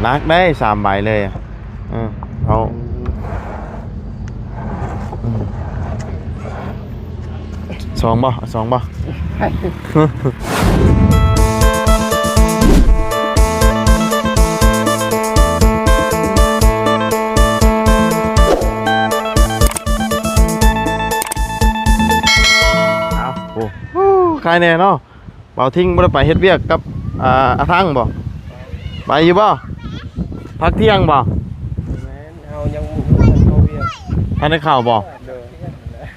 นักได้3 ใบเลยเอาสองบ่ใครแน่เนาะเบาทิ้งบ่ได้ไปเฮ็ดเวียกกับอาทั้งบ่ไปอยู่บ่พักเที่ยงบ่เอายังเอาเวียกพักในข่าวบ่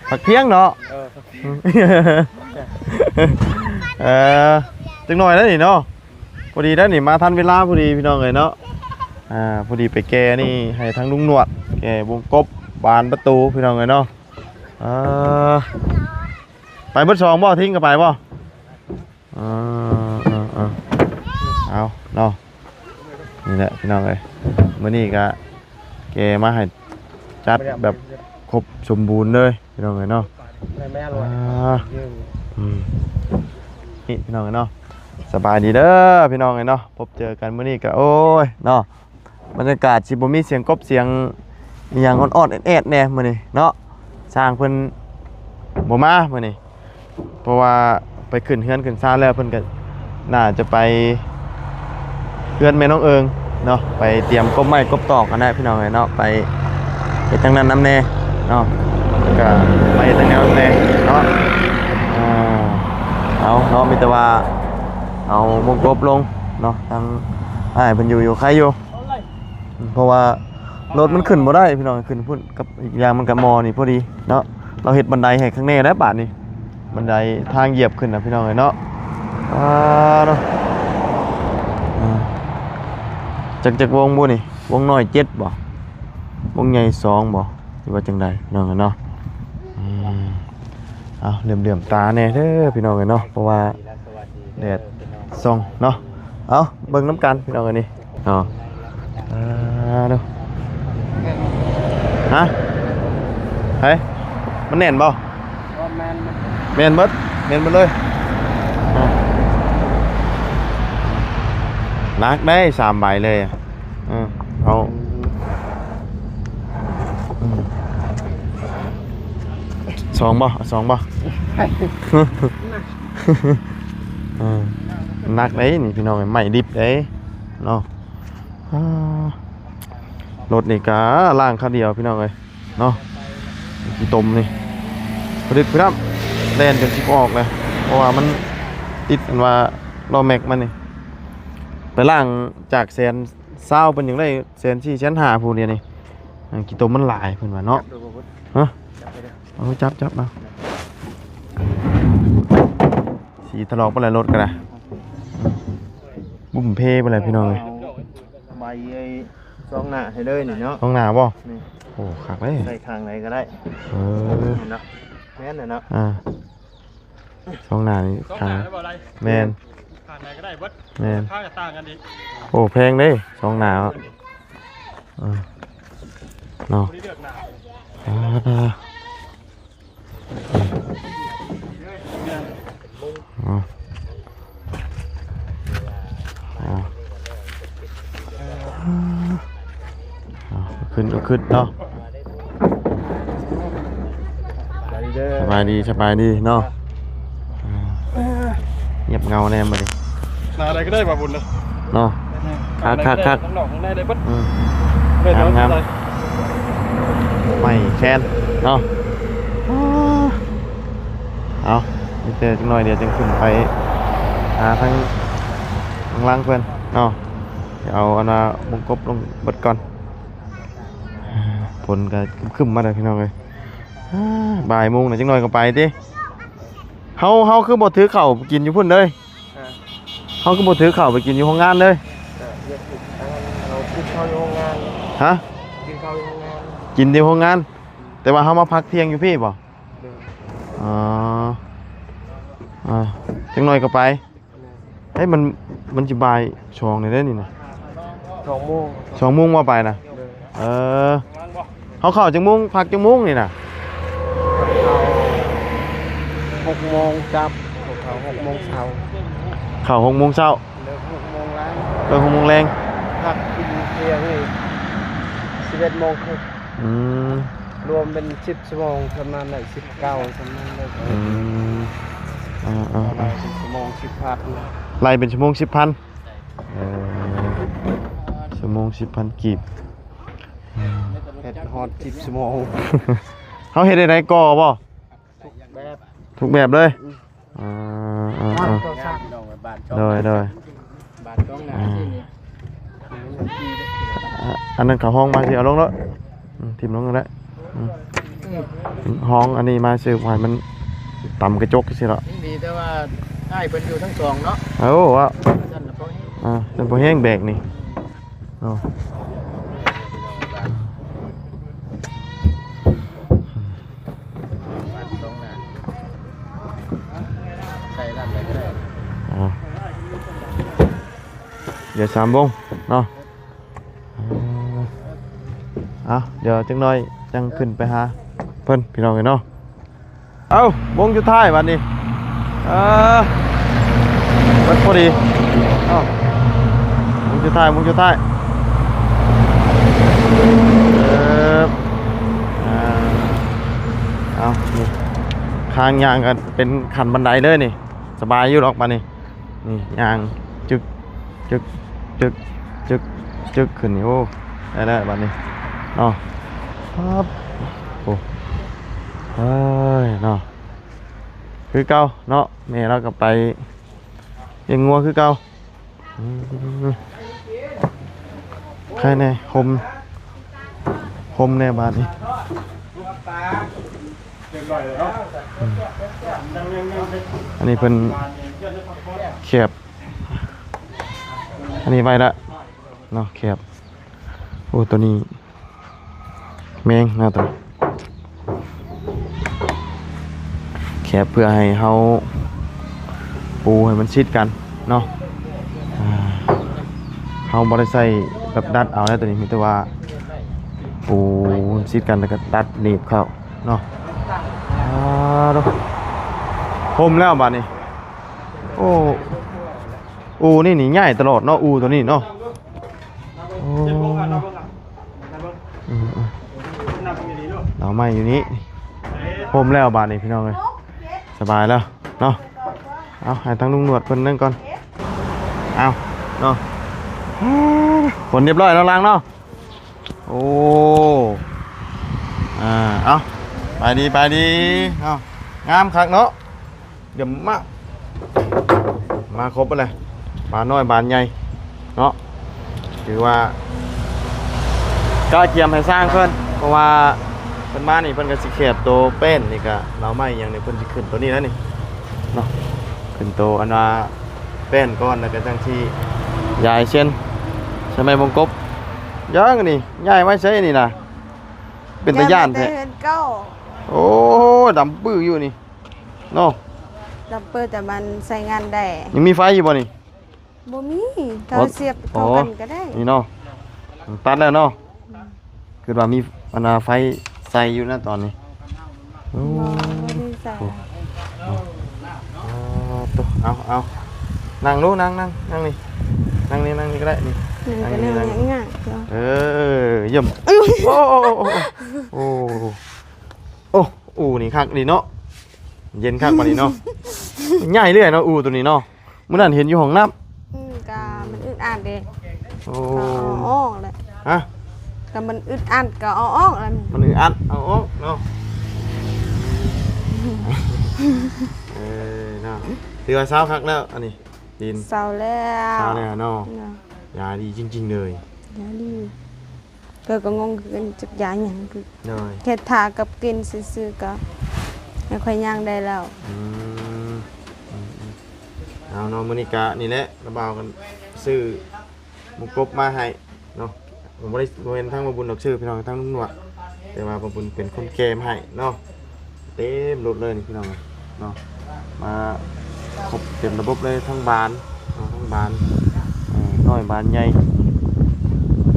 พักเที่ยงเนาะจังหน่อยแล้วนี่เนาะพอดีแล้วนี่มาทันเวลาพอดีพี่น้องเลยเนาะพอดีไปแกนี่ให้ทั้งลุงหนวดแกวงกบบานประตูพี่น้องเลยเนาะไปเบิด2บ่ทิ้งกันไปบ่เอาเนาะนี่แหละพี่น้องเลยมื้อนี้ก็แกมาให้จัดแบบครบสมบูรณ์เลยพี่น้องเลยเนาะนี่พี่น้องเลยเนาะสบายดีเด้อพี่น้องเลยเนาะพบเจอกันมื้อนี้ก็โอ้ยเนาะบรรยากาศสิบ่มีเสียงกบเสียงอีหยังอ่อนๆแอดๆแน่มื้อนี้เนาะสร้างเพิ่นบ่มามื้อนี้เพราะว่าไปขึ้นเฮือนขึ้นศาลแล้วเพิ่นก็น่าจะไปเฮือนแม่น้องเอิงเนาะไปเตรียมกบไม้กบตอกกันได้พี่น้องเลยเนาะไปทางนั้นน้ำแน่เนาะก็ไปทางแนวน้ำแน่เนาะเอาเนาะมีแต่ว่าเอาวงกบลงเนาะทางเพิ่นอยู่ใครอยู่เพราะว่ารถมันขึ้นบ่ได้พี่น้องขึ้นพุ่นกับอีกอย่างมันกับมอนี่พอดีเนาะเราเฮ็ดบันไดให้ข้างในแล้วบาดนี้บันไดทางเหยียบขึ้นนะพี่น้องเลยเนาะเนาะจากวงบุนี่วงน้อย7บ่วงใหญ่2บ่หรือว่าจังใดพี่น้องเนาะเอาเหลื่อมตาแน่เด้อพี่น้องเนาะเพราะว่าแดดส่องเนาะเอาเบิ่งน้ำกันพี่น้องนี่เนาะเนาะฮะเฮ้ยมันแน่นบ่แม่นเบิดเลยนักได้3 ใบเลยเอาสองบ่นักได้นี่พี่น้องใหม่ดิบได้เนาะรถนี่กะล่างคันเดียวพี่น้องเลยเนาะกี่ตมนี่ผลิตพี่น้องแล่นจนชิบออกเลยเพราะว่ามันติดกันว่าล้อแม็กมันนี่ไปล่างจากแสนเศร้าเป็นอย่างไรแสน4 แสน 5ผู้เดียวนี่กี่ตมมันหลายเพิ่นว่าเนาะเอาจับมาสีทะเลาะไปเลยรถกันนะบุ่มเพไปเลยพี่น้องเลยใบซองหน้าให้เลยนี่เนาะซองหน้าบ่โอ้ขักเลยใส่ข้างไหนก็ได้เนาะแม่นเนาะซองหน้านี่ข้างแมนข้างไหนก็ได้เบิดแมนข้างต่างกันดิโอ้แพงเลยซองหน้าเนาะขึ้นเนาะสบายดีเนาะเงียบเงาแน่มาดินาอะไรก็ได้ป่ะบุญเลยเนาะคักข้างนอกข้างในได้ปั๊บงามไม่แค้นเนาะเอาเจอจังหน่อยเดี๋ยวจะขึ้นไปหาทั้งล่างเพื่อนเนาะเอาอันน่ะวงกบลงเบิดก่อนฝนก็ขึ้นมาเลยพี่น้องเลยบ่ายโมงหน่อยจังหน่อยก็ไปดิเฮาคือบ่ถือข้าวกินอยู่พุ่นเลยเฮาคือบ่ถือข้าวไปกินอยู่ห้องงานเลยเรากินข้าวอยู่ห้องงานฮะกินข้าวอยู่ห้องงานกินที่ห้องงานแต่ว่าเฮามาพักเที่ยงอยู่พี่บ่จังหน่อยก็ไปเฮ้ยมันจะบ่ายช่องนี่ได้นี่นะ2 โมงว่าไปนะเขาเข้าจังมุ้งพักจังมุ้งนี่นะ6 โมงจับเขา6 โมงเช้าเข้า6 โมงเช้าเลิก6 โมงแรงเลิก6 โมงแรง พักกินเที่ยงนี่11 โมงครึ่ง อืม รวมเป็น10 ชั่วโมงประมาณไหน19ประมาณนั้น อืมอะไรเป็นชั่วโมง10 พัน ไล่เป็นชั่วโมง 10,000ชั่วโมง 10,000 กีบ เฮ็ดฮอด10 ชั่วโมง เขาเฮ็ดได้ก่อบ่ แบบ ทุกแบบเลยบ้าน อ่า ก็สร้าง โดย บ้านต้องหนาที่นี่ อันนั้นเขาห้องมาสิเอาลงแล้วทิ่มลงก็ได้ห้องอันนี้มาซื้อไว้มันต่ำกระจกสิเหรอ ดีแต่ว่าได้เพิ่นอยู่ทั้งสองเนาะ เอ้าว่า ท่านน่ะพอให้ จนพอแห้งแบกนี่เอา บ้านต้องหนาใส่ด้านไหนก็ได้ เอาเดี๋ยว3 โมงเนาะเอาเดี๋ยวจังหน่อยจังขึ้นไปหาเพิ่นพี่น้องกันเนาะเอ้าวงสุดท้ายวันนี้มันพอดีเอ้าวงสุดท้ายเอานี่ข้างยางกันเป็นขันบันไดเลยนี่สบายอยู่หรอกมานี่นี่ยางจึกขึ้นนี่โอ้ได้บัดนี้เนาะครับโอ้เฮ้ยเนาะคือเก่าเนาะแม่เราก็ไปเลี้ยงงัวคือเก่าใครแน่คมแน่บาดนี้อันนี้เป็นเขียบอันนี้ไว้ละเนาะเขียบโอ้ตัวนี้แมงนะตัวแคบเพื่อให้เขาปูให้มันชิดกันเนาะเขาบริใส่แบบดัดเอาแล้วตัวนี้มีแต่ว่าปูชิดกันแล้วก็ดัดหนีบเข้าเนาะคมแล้วบาดนี้โอ้นี่หนีง่ายตลอดเนาะตัวนี้เนาะเราไม่อยู่นี้พรมแล้วบาดนี้พี่น้องเลยสบายแล้วเนาะเอาให้ทั้งลุงหนวดเพิ่นนั่งก่อนเอาเนาะผลเรียบร้อยแล้วล้างเนาะโอ้เอาไปดีเอางามคักเนาะเดี๋ยวมาครบเลยบานน้อยบานใหญ่เนาะถือว่าก็เกียมให้สร้างเพิ่นเพราะว่าเพิ่นมานี่เพิ่นก็สิเขียบโตเป็นนี่ก็เราไม่อย่างนี้เพิ่นสิขึ้นตัวนี้แล้วนี่เนาะขึ้นโตอันว่าเป็นก้อนแล้วก็จังที่ยายเช่นใช่ไหมวงกบยังนี่ยายไว้ใช้นี่นะเป็นตะย่านแท้โอ้ดำปื้ออยู่นี่เนาะ ดับเบิลแต่มันใช้งานได้ ยังมีไฟอยู่บ่นี่ บ่มีเราเสียบเข้ากันก็ได้ นี่เนาะตัดแล้วเนาะคือว่ามีอันไฟใส่อยู่นะตอนนี้โอ้ บ่ได้ใส่ เอานั่งดูนั่งนี่นั่งนี่ก็ได้นี่ นั่นก็นั่งง่ายๆ เยี่ยมโอ้นี่คักนี่เนาะเย็นคักกว่านี้เนาะใหญ่เรื่อยเนาะตัวนี้เนาะเมื่อนั้นเห็นอยู่ห้องน้ำ ก็มันอึดอัดเด้ โอ้ ก็เอาออกแหละ ฮะ ก็มันอึดอัดก็เอาออกแล้ว มันอึดอัดเอาออกเนาะเนาะถือว่าเช้าคักแล้วอันนี้ดิน เศร้าแล้ว เช้าแล้วเนาะยาดีจริงๆเลย ยาดีก็งงกันจักยาหยังคือ เลย แค่ทากับกินซื่อๆก็ไม่ค่อยย่างได้แล้ว เอาเนาะมื้อนี้กะนี่แหละระบาวกันซื้อหมูกรอบมาให้เนาะผมบ่ได้บ่เห็นทางบ่บุญดอกชื่อพี่น้องทางลุงหนวดแต่ว่าบ่บุญเป็นคนเกมให้เนาะเต็มรถเลยนี่พี่น้องเนาะมาครบเต็มระบบเลยทั้งบานทั้งบานน้อยบานใหญ่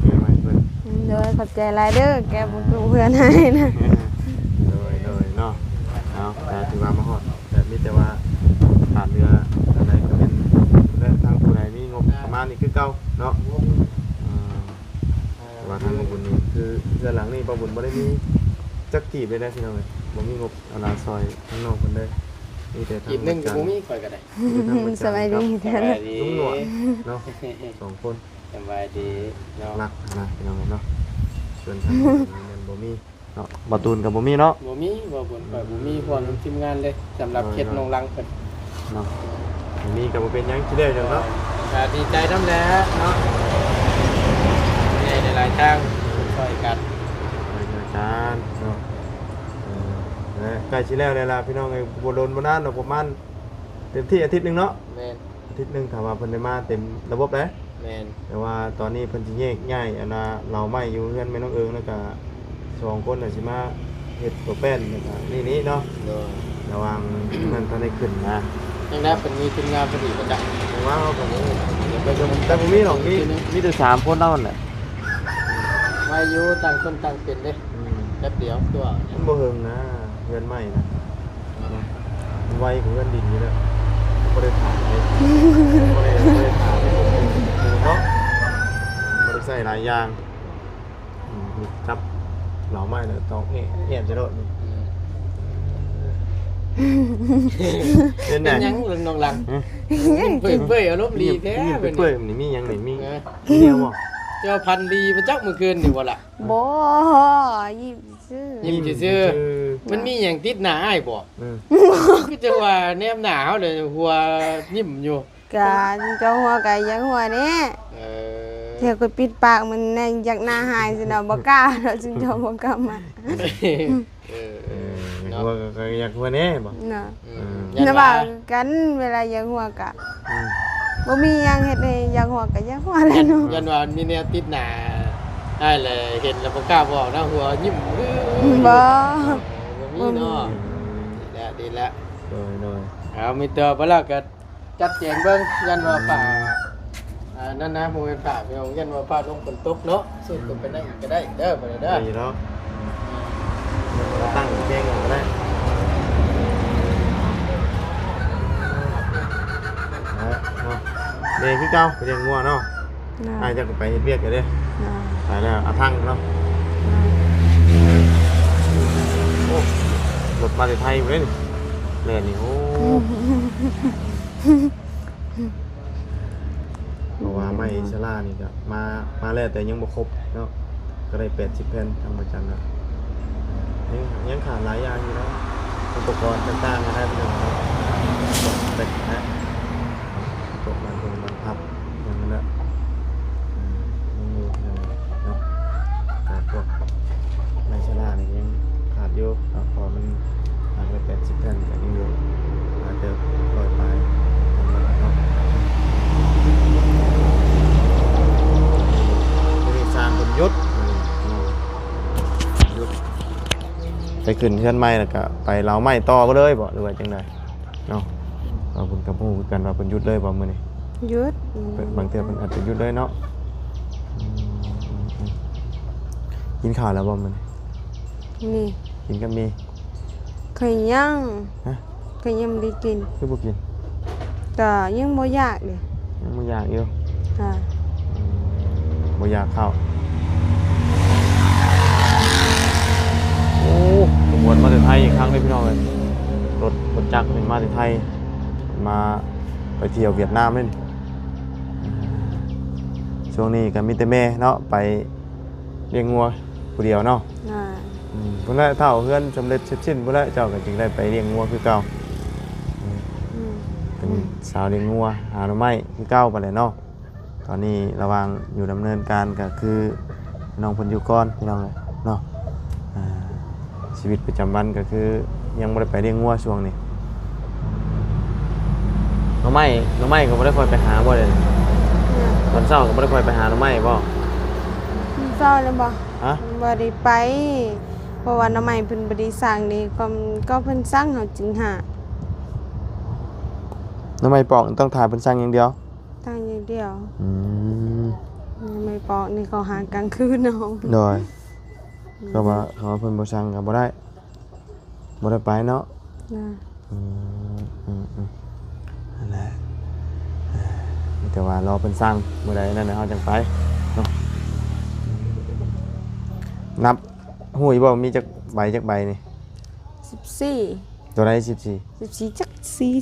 เกมให้เพิ่น โดยขอบใจหลายเด้อแกบ่รู้เพื่อนให้นะ เลยเนาะเอาแต่ถือว่ามาฮอดแต่มีแต่ว่าผ่านเรืออะไรก็เป็นเรื่องทางผู้ใดมีงบประมาณนี้คือเก่าเนาะ ว่าทางบ่บุญนี่คือเรือนหลังนี่บ่บุญบ่ได้มีจักกีบเลยนะพี่น้องเอ้ยบ่มีงบเอาลาซอยข้างนอกเพิ่นเลยมีแต่ทาง กีบหนึงก็บ่มีข่อยก็ได้ สบายดี ส เด้อบ ายดี ลุงหนวดเนาะสองคน สบายดีเนาะ รักนะพี่น้องเนาะส่วนทางมันบ่มีเนาะบ่ตูนกับบ่มีเนาะ บ่มีบ่บ่ข่อยบ่มีพรทีมงานเลยสำหรับเขตนงรังเพิ่น เนาะบ่มีก็บ่เป็นหยังสิได้จังเนาะ ก็ดีใจนำแหล้วเนาะในหลายๆทางช่วยกัน รายการเนาะใกล้สิแล้วเลยล่ะพี่น้องไอ้บ่โดนบ่นานดอกประมาณเต็มที่อาทิตย์หนึงเนาะ แม่น อาทิตย์หนึงถ้าว่าเพิ่นได้มาเต็มระบบแล้ว แม่น แต่ว่าตอนนี้เพิ่นสิแยกย้ายอันน่ะเราไม่อยู่เฮือนแม่น้องเอิงแล้วก็สองคนน่ะสิมาเฮ็ดตัวแป้นแล้วก็นี่เนาะ โดย ระวังนั่นทันได้ขึ้นนะ ยังได้เป็นมีทีมงานพอดีประจักษ์ ผมว่าเขาแบบแต่ผมมีหรอกมีแต่3คนเท่านั้นแหละ มาอยู่ต่างคนต่างเป็นเด้แป๊บเดียวตัว มันบ่เฮิงนะเฮือนใหม่นะไวของเฮือนดินอยู่แล้วบ่ได้ถามเลยบ่ได้ถามเนาะบ่ได้ใส่หลายอย่างจับเหล่าไม้แล้วต้องแอบจะโดดนี่เป็นไง เป็นยังเรื่องนองหลังเปื่อยๆอารมณ์ดีแท้ เป็ เป็น น เปื่อยมันนี่มีหยังนี่มีเดียวบ่ เจ้าพันธุ์ดีมาจักเมื่อคืนนี่บ่ล่ะ บ่ยิ้มซื่อ ยิ้มซื่อมันมีหยังติดหน้าอ้ายบ่ อืม คือจังว่าแนมหน้าเฮาเลยหัวยิ้มอยู่ กะเจ้าหัวกะยังหัวแน่ เอ เที่ยวก็ปิดปากมันแน่อยากหน้าหายสิเนาะบ่กล้าเนาะจึงเจ้าบ่กล้ามา อยากหัวก็อยากหัวแน่บ่ เนาะ ยัน นะ ว่า ว่ากันเวลาอยากหัวกะบ่มีหยังเฮ็ดให้อยากหัวกะอยากหัวแหล้ ยั วน เนาะ ยันว่ามีแนวติดหน้าอ้ายเลยเห็นแล้วบ่กล้าบอกนะหัวยิ้ม บ่ มีเนาะดีแล้ว โดย เอามีเตอไปแล้วก็จัดแจงเบิ่งยันว่าป่านั่นนะโมเมนต์ป่าพี่น้องยันว่าป่าลงฝนตกเนาะสุดก็เป็นได้อีกก็ได้เด้อบ่ได้เด้อ ดีแล้วตั้งแจ้งก็ได้เด็กคือเก่าไปเรียนงัวเนาะ เนาะ อาจจะไปเฮ็ดเวียกกันเด้ เนาะ ไปแล้วอาทั้งเนาะโอ้รถมาจากไทยเลยนี่แล่นนี่โอ้เพราะว่าไม่ชลานี่ก็มาแล้วแต่ยังบ่ครบเนาะก็ได้80แผ่นทางประจันนะยังขาดหลายอย่างอยู่เนาะอุปกรณ์ต่างๆนะครับพี่น้องเนาะเป็ดนะตกมันพับอย่างนั้นแหละยังอยู่เนาะขาดพวกไม่ชลานี่ยังขาดอยู่พอมันหายไป80แผ่นก็ยังอยู่อาจจะปล่อยไปเนาะสร้างคนยุทธไปขึ้นเพื่อนไม้แล้วก็ไปเล้าไม้ต่อก็เลยบ่หรือว่าจังไดเนาะเราเพิ่นกับฮู้คือกันว่าเพิ่นหยุดเลยบ่มื้อนี้ หยุด บางเทื่อเพิ่นอาจจะหยุดเลยเนาะกินข้าวแล้วบ่มื้อนี้ นี่ กินกับมี เคยยัง ฮะ เคยยังบ่ได้กิน คือบ่กิน ก็ยังบ่อยากเลย ยังบ่อยากอยู่ ค่ะ บ่อยากข้าวโอ้ขบวนมาจากไทยอีกครั้งเลยพี่น้องเอ้ยรถจักรนี่มาจากไทยมาไปเที่ยวเวียดนามนี่ช่วงนี้ก็มีแต่แม่เนาะไปเลี้ยงงัวผู้เดียวเนาะ อ่า พุ่นละเท่าเพื่อนสำเร็จเสร็จสิ้นพุ่นละเจ้าก็จึงได้ไปเลี้ยงงัวคือเก่า อืม เป็นสาวเลี้ยงงัวหาหน่อไม้คือเก่าไปเลยเนาะตอนนี้ระหวังอยู่ดำเนินการก็คือน้องเพิ่นอยู่ก่อนพี่น้องเลยเนาะชีวิตประจำวันก็คือยังบ่ได้ไปเลี้ยงงัวช่วงนี้หน่อไม้ก็บ่ได้ค่อยไปหาบ่เลย เนี่ย ตอนเช้าก็บ่ได้ค่อยไปหาหน่อไม้บ่ เศร้าแล้วบ่ ฮะ บ่ได้ไป เพราะว่าน้ำใหม่เพิ่นบ่ได้สั่งนี่ก็เพิ่นสั่งเฮาจึงหา หน่อไม้ปอกต้องถ่ายเพิ่นสั่งอย่างเดียว ทางอย่างเดียว อืม น้ำใหม่ปอกนี่เขาหากลางคืนเนาะ โดยก็ว่าเขาเพิ่นบ่สั่งก็บ่ได้ไปเนาะ นะ นั่นแหละแต่ว่ารอเพิ่นสั่งมื้อใดนั่นน่ะเฮาจังไปเนาะ นับหูยบ่มีจักใบนี่ 14 ตัวไหน14 14จัก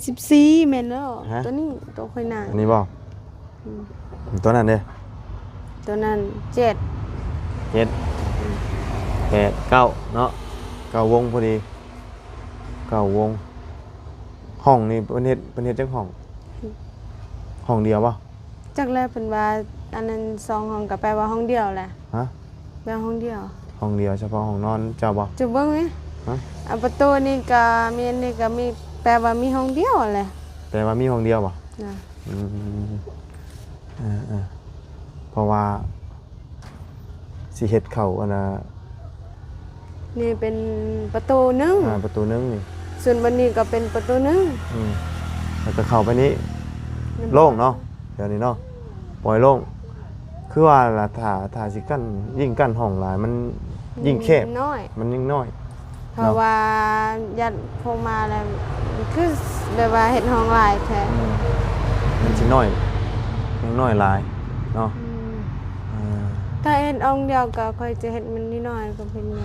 14แม่นแล้ว ฮะ ตัวนี้ตัวค่อยหน้า อันนี้บ่ตัวนั้นเด้ ตัวนั้น7 7 8 9เนาะ9วงพอดี9วงห้องนี่เพิ่นเฮ็ดจักห้องเดียวบ่ จักแลเพิ่นว่าอันนั้น2ห้องก็แปลว่าห้องเดียวแหละ ฮะ แปลว่าห้องเดียว ห้องเดียวเฉพาะห้องนอนเจ้าบ่ จะเบิ่งไหม ฮะ อันประตูนี่ก็มีอันนี่ก็มีแปลว่ามีห้องเดียวแหละ แต่ว่ามีห้องเดียวบ่ นะ อืมเพราะว่าสิเฮ็ดเข้าอันน่ะ นี่เป็นประตูหนึง ประตูนึงนี่ ส่วนวันนี้ก็เป็นประตูหนึง แล้วก็เข้าไปนี้โล่งเนาะเดี๋ยวนี้เนาะปล่อยโล่งคือว่าล่ะถ้าสิกั้นยิ่งกั้นห้องหลายมันยิ่งแคบ น้อย มันยิ่งน้อย เพราะว่าญาติพงมาแล้วคือแบบว่าเฮ็ดห้องหลายแท้ มันสิน้อยยังน้อยหลายเนาะ ถ้าเฮ็ดองค์เดียวก็ค่อยจะเฮ็ดมันนิดหน่อยก็เป็นไง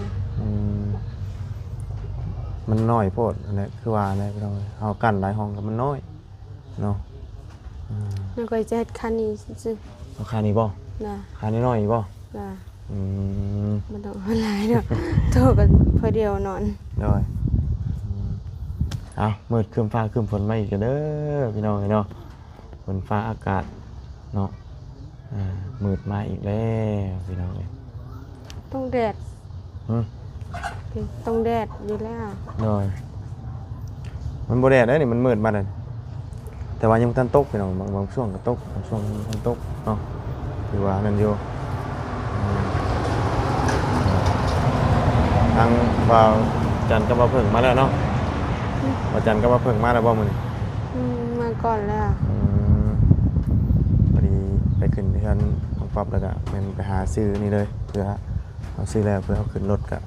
มันน้อยโพดอันนี้คือว่าอะไรพี่น้องเฮากั้นหลายห้องก็มันน้อยเนาะ มันก็จะเฮ็ดคันนี้ซื่อ ราคานี้บ่ ๆนะ ราคานี้น้อยบ่ นะ อืม มันต้องเอาหลายเด้อโตก็พอเดียวนอน ได้เอามืดครึ้มฟ้าครึ้มฝนมาอีกแล้วเด้อพี่น้องเนาะฝนฟ้าอากาศเนาะมืดมาอีกแล้วพี่น้องเอ้ย ต้องแดด ต้องแดดอยู่แล้ว ได้มันบ่แดดได้นี่มันมืดมาแล้วแต่ว่ายังบ่ทันตกพี่น้องบางช่วงก็ตกบางช่วงยังบ่ทันตกเนาะคือว่านั่นอยู่ทางบ่าวจันทร์ก็มาเพิ่งมาแล้วเนาะบ่าวจันทร์ก็มาเพิ่งมาแล้วบ่มื้อนี้ มาก่อนแล้ว พอดีไปขึ้นที่ชั้นของปั๊บแล้วก็เป็นไปหาซื้อนี่เลยเพื่อเอาซื้อแล้วเพื่อเอาขึ้นรถก็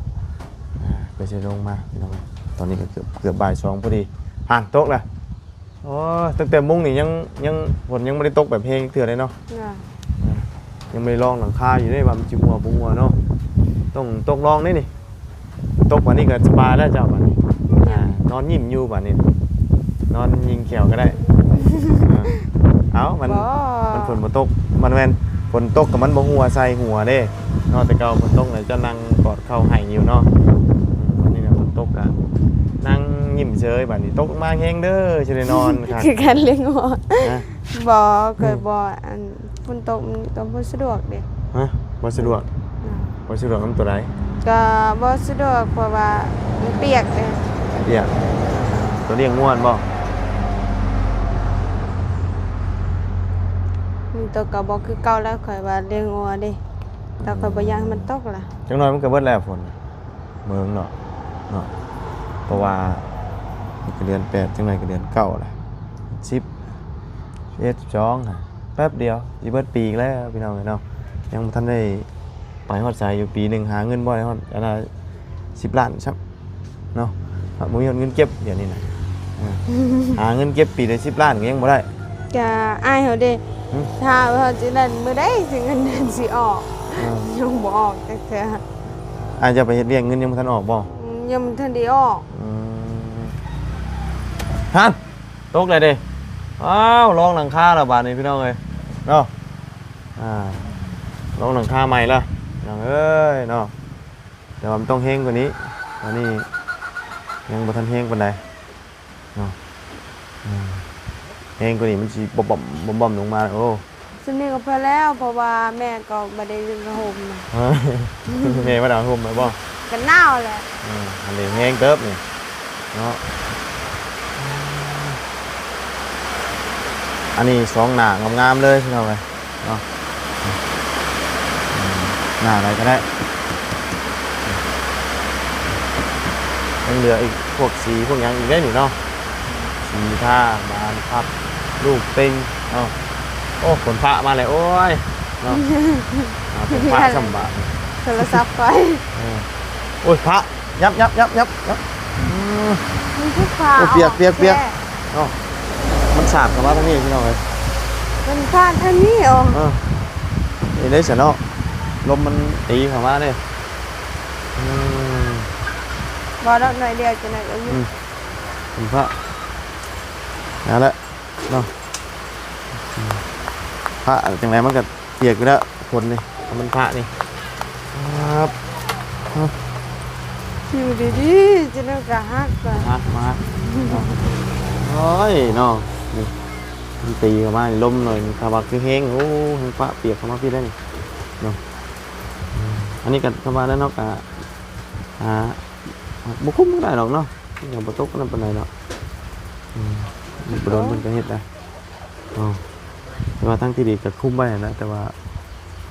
ไปเชลงมาพี่น้องตอนนี้ก็เกือบบ่าย2พอดีผ่านตกแล้วโอ้ตั้งแต่มุ่งนี่ยังฝนยังไม่ได้ตกแบบเพลงเถื่อนเลยเนาะ น่ะ ยังไม่ได้ลองหลังคาอยู่ได้ว่ามันจิมัวปุ้งมัวเนาะต้องตกลองนี่ตกวันนี้ก็สบายแล้วเจ้าบัดนี้นอนยิ้มอยู่บัดนี้นอนยิงแขวก็ได้เอามันฝนบ่ตกมันแม่นฝนตกกับมันบ่หัวใส่หัวเด้เนาะแต่เก่าฝนตกเลยจะนั่งกอดเข้าให้อยู่เนาะวันนี้น่ะฝนตกกันนั่งยิ้มเฉยบัดนี้ตกมาแฮงเด้อสิได้นอนครับ คือการเลี้ยงวัว ฮะ บ่เกิดบ่อันฝนตกมันก็บ่สะดวกเด้ ฮะบ่สะดวก น่ะ บ่สะดวกนำตัวใด ก็บ่สะดวกเพราะว่ามันเปียกเด้ เรียกตัวเรียงม่วนบ่ มันตกก็บ่คือเก่าแล้วข่อยว่าเลี้ยงวัวเด้แต่ข่อยบ่อยากให้มันตกล่ะ จังน้อยมันก็เบิดแล้วฝนเมืองเนาะเพราะว่ามันก็เดือน8จังได๋ก็เดือน9ล่ะ10 11 12ฮะแป๊บเดียวสิเบิดปีอีกแล้วพี่น้องเนาะยังบ่ทันได้ไปฮอดสายอยู่ปีหนึงหาเงินบ่ได้ฮอดอันน่ะ10ล้านซับเนาะบ่มีเงินเก็บเดี๋ยวนี้นะหาเงินเก็บปีละ10ล้านก็ยังบ่ได้ ก็อายเขาเด้ถ้าว่าสิได้มื้อใดสิเงินเดือนสิออกยังบ่ออกจักเทื่อ อาจจะไปเฮ็ดเวียกเงินยังบ่ทันออกบ่ ยังบ่ทันได้ออก ฮันตกเลยดิอ้าวลองหลังคาแล้วบาดนี้พี่น้องเอ้ยเนาะลองหลังคาใหม่ละน้องเอ้ยเนาะแต่ว่ามันต้องเฮงกว่านี้ตอนนี้ยังบ่ทันเฮงปานใดเนาะเฮงกว่านี้มันสิบ่มลงมาโอ้ ซึ่งนี่ก็พอแล้วเพราะว่าแม่ก็บ่ได้ดึงกระห่มนะ แม่มาดาวห่มมาบ่ ก็หนาวแหละ อันนี้เฮงเติบนี่เนาะอันนี้สองหน้างามๆเลยพี่น้องเอ้ยเนาะหน้าอะไรก็ได้ยังเหลืออีกพวกสีพวกหยังอีกได้หนิเนาะสีท่าบานพับลูกติงเนาะโอ้ฝนพระมาเลยโอ้ยเนาะฝนพระช่ำบาท โทรศัพท์ไป โอ้ยพระยับมันคือฟ้า โอ้เปียกเนาะมันสาดเข้ามาทางนี้พี่น้องเลย มันพาดทางนี้อ๋อ นี่ได้เสียเนาะลมมันตีเข้ามาเนี่ย อืม บ่ดอกหน่อยเดียวจะหน่อยก็อยู่ คุณพระนั่นแหละเนาะพระจังไรมันก็เปียกอยู่แล้วคนนี่มันพระนี่ครับ อยู่ดีๆจะหน่อยก็ฮักไป มาโอ้ยเนาะนี่มันตีเข้ามาลมหน่อยคาบักคือแห้งโอ้ยพระเปียกเข้ามาพี่ได้นี่เนาะอันนี้กันเข้ามาแล้วเนาะกะบุคุ้มไม่ได้หรอกเนาะอย่างประตูก็นั่นเป็นไรเนาะโดนมันก็เฮ็ดได้แต่ว่าทั้งที่ดีก็คุ้มไว้นะแต่ว่า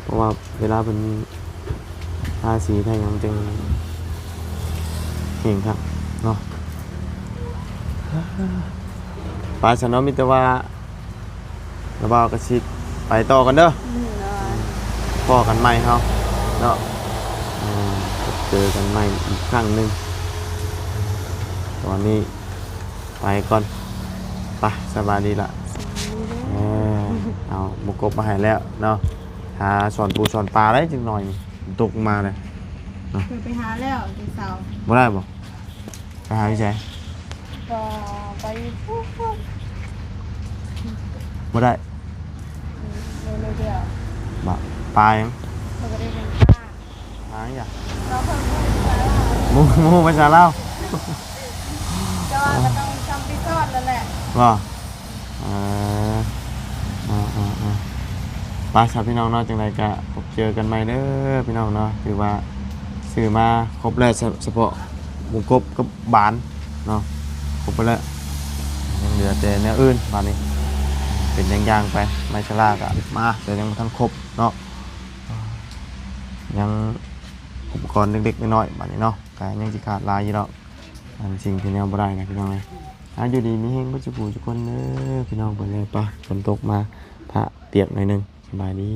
เพราะว่าเวลาเป็นทาสีได้ยังจึงเก่งครับเนาะปลาฉันเนาะมีแต่ว่าระบาวกระชิดไปต่อกันเด้อพ่อกันใหม่เฮาเนาะเจอกันใหม่อีกครั้งหนึ่งตอนนี้ไปก่อนไปสบายดีละเอาบุกกบมาให้แล้วเนาะหาสอนปูสอนปลาได้จังหน่อยตกมาเลย เคยไปหาแล้วที่เสา บ่ได้บ่ไปหาพี่แจ๊ ก็ไปปุ๊บ บ่ได้ เดียว บ่ปลายัง เขาก็ได้เป็นป้า ปลาอย่าง เราเพิ่งพูดไปแล้ว หมูภาษาลาว จะว่าก็ต้องจำพิซซ่อนแล้วแหละ บ่ปลาสาวพี่น้องเนาะจังไรก็พบเจอกันใหม่เด้อพี่น้องเนาะถือว่าซื้อมาครบแล้วเฉพาะหมูกบกับบานเนาะครบไปแล้วยังเหลือแต่แนวอื่นบานนี้เป็นอย่างๆไปไม่ชะลากะมาแต่ยังบ่ทันครบเนาะยังอุปกรณ์เล็กๆน้อยๆบานนี้เนาะก็ยังสิขาดหลายอยู่ดอกอันสิ่งที่แนวบ่ได้นะพี่น้องเอ้ยอยู่ดีมีเฮงบ่จุบูทุกคนเด้อพี่น้องเบิ่งเลยป่ะฝนตกมาพระเปียกหน่อยนึงสบายดี